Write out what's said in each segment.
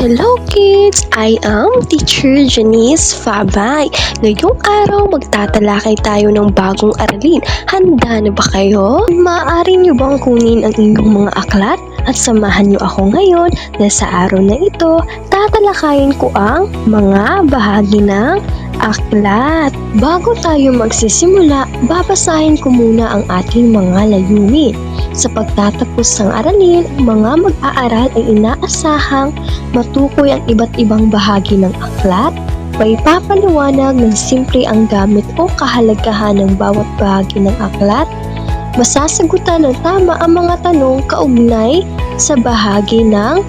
Hello kids! I am Teacher Janice Fabay. Ngayong araw magtatalakay tayo ng bagong aralin. Handa na ba kayo? Maaari niyo bang kunin ang inyong mga aklat at samahan niyo ako ngayon na sa araw na ito tatalakayin ko ang mga bahagi ng aklat. Bago tayo magsisimula, babasahin ko muna ang ating mga layunin. Sa pagtatapos ng aralin, mga mag-aaral ay inaasahang matukoy ang iba't ibang bahagi ng aklat, may papaliwanag ng simple ang gamit o kahalagahan ng bawat bahagi ng aklat, masasagutan ng tama ang mga tanong kaugnay sa bahagi ng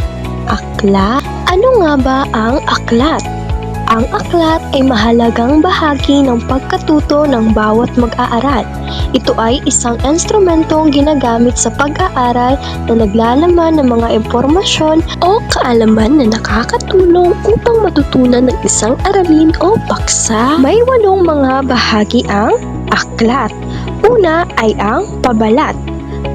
aklat. Ano nga ba ang aklat? Ang aklat ay mahalagang bahagi ng pagkatuto ng bawat mag-aaral. Ito ay isang instrumentong ginagamit sa pag-aaral na naglalaman ng mga impormasyon o kaalaman na nakakatulong upang matutunan ng isang aralin o paksa. May 8 mga bahagi ang aklat. Una ay ang pabalat.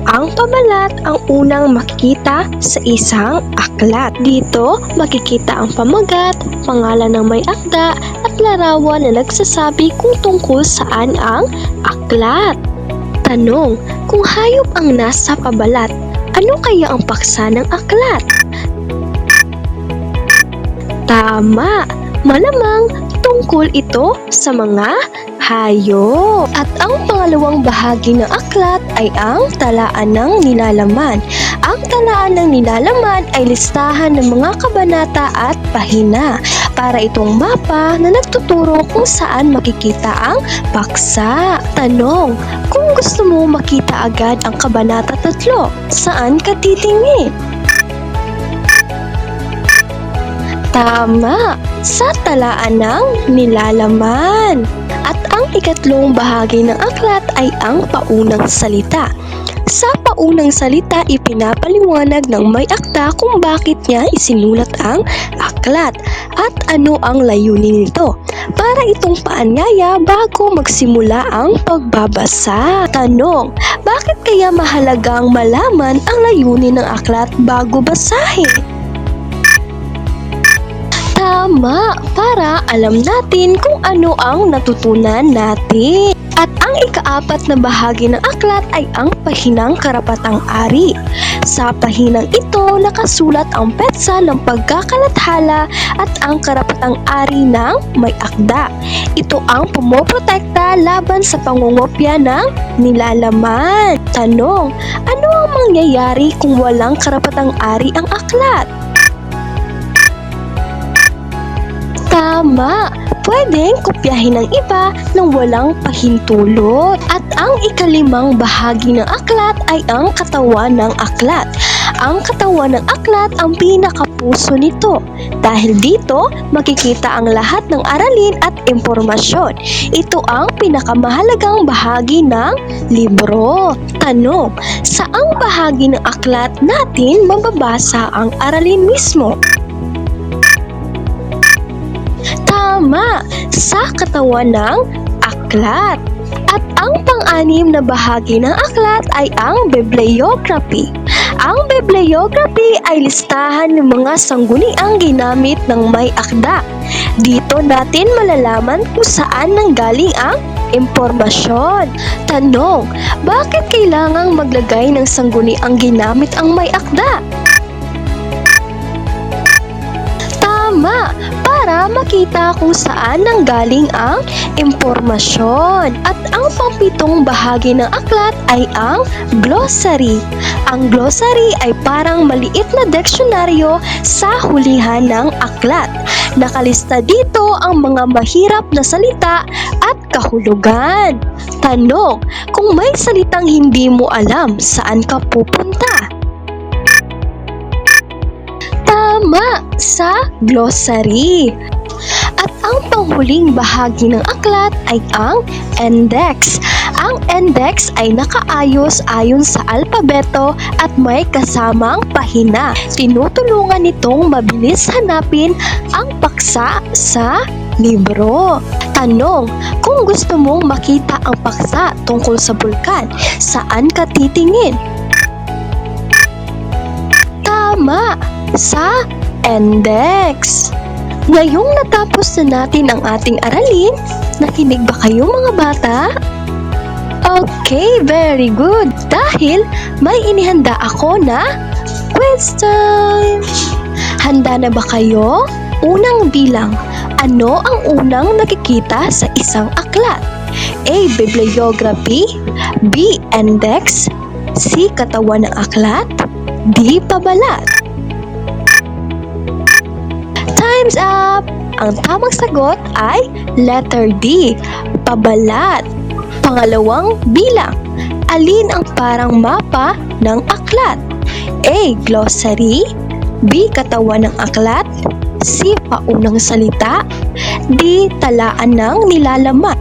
Ang pabalat ang unang makikita sa isang aklat. Dito, makikita ang pamagat, pangalan ng may akda, at larawan na nagsasabi kung tungkol saan ang aklat. Tanong, kung hayop ang nasa pabalat, ano kaya ang paksa ng aklat? Tama! Malamang tungkol ito sa mga hayop. At ang pangalawang bahagi ng aklat ay ang talaan ng nilalaman. Ang talaan ng nilalaman ay listahan ng mga kabanata at pahina. Para itong mapa na nagtuturo kung saan makikita ang paksa. Tanong, kung gusto mo makita agad ang kabanata 3, saan ka titingin? Tama! Sa talaan ng nilalaman. At ang ikatlong bahagi ng aklat ay ang paunang salita. Sa paunang salita, ipinapaliwanag ng may akda kung bakit niya isinulat ang aklat at ano ang layunin nito. Para itong paanyaya bago magsimula ang pagbabasa. Tanong, bakit kaya mahalagang malaman ang layunin ng aklat bago basahin? Tama! Para alam natin kung ano ang natutunan natin. At ang ika-4 na bahagi ng aklat ay ang pahinang karapatang-ari. Sa pahinang ito, nakasulat ang petsa ng pagkakalathala at ang karapatang-ari ng may akda. Ito ang pumoprotekta laban sa pangungopya ng nilalaman. Tanong, ano ang mangyayari kung walang karapatang-ari ang aklat? Tama! Pwedeng kopyahin ng iba nang walang pahintulot. At ang ika-5 bahagi ng aklat ay ang katawan ng aklat. Ang katawan ng aklat ang pinakapuso nito. Dahil dito, makikita ang lahat ng aralin at impormasyon. Ito ang pinakamahalagang bahagi ng libro. Tanong, saang bahagi ng aklat natin mababasa ang aralin mismo? Tama! Sa katawan ng aklat. At ang pang-6 na bahagi ng aklat ay ang bibliography. Ang bibliography ay listahan ng mga sangguniang ginamit ng may akda. Dito natin malalaman kung saan nanggaling ang impormasyon. Tanong, bakit kailangang maglagay ng sangguniang ginamit ang may akda? Tama! Para makita kung saan nanggaling ang impormasyon. At ang pang-7 bahagi ng aklat ay ang glossary. Ang glossary ay parang maliit na deksyonaryo sa hulihan ng aklat. Nakalista dito ang mga mahirap na salita at kahulugan. Tanong, kung may salitang hindi mo alam, saan ka pupunta? Tama! Sa glossary. At ang panghuling bahagi ng aklat ay ang index. Ang index ay nakaayos ayon sa alpabeto at may kasamang pahina. Tinutulungan nitong mabilis hanapin ang paksa sa libro. Tanong, kung gusto mong makita ang paksa tungkol sa bulkan, saan ka titingin? Tama! Sa Index. Ngayong natapos na natin ang ating aralin, nakinig ba kayo mga bata? Okay, very good. Dahil may inihanda ako na quiz time. Handa na ba kayo? Unang bilang, ano ang unang nakikita sa isang aklat? A. Bibliography, B. Index, C. Katawan ng aklat, D. Pabalat. Time's up! Ang tamang sagot ay letter D, pabalat. Pangalawang bilang, alin ang parang mapa ng aklat? A. Glossary, B. Katawan ng aklat, C. Paunang salita, D. Talaan ng nilalaman.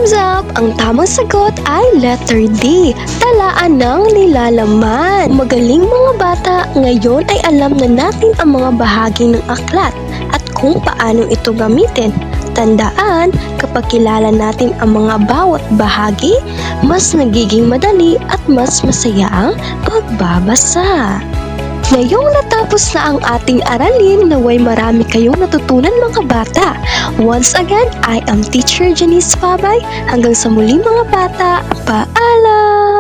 Time's up! Ang tamang sagot ay letter D, talaan ng nilalaman. Magaling mga bata, ngayon ay alam na natin ang mga bahagi ng aklat at kung paano ito gamitin. Tandaan, kapag kilala natin ang mga bawat bahagi, mas nagiging madali at mas masaya ang pagbabasa. Ngayong natapos na ang ating aralin, naway marami kayong natutunan mga bata. Once again, I am Teacher Janice Fabay. Hanggang sa muli mga bata, paalam!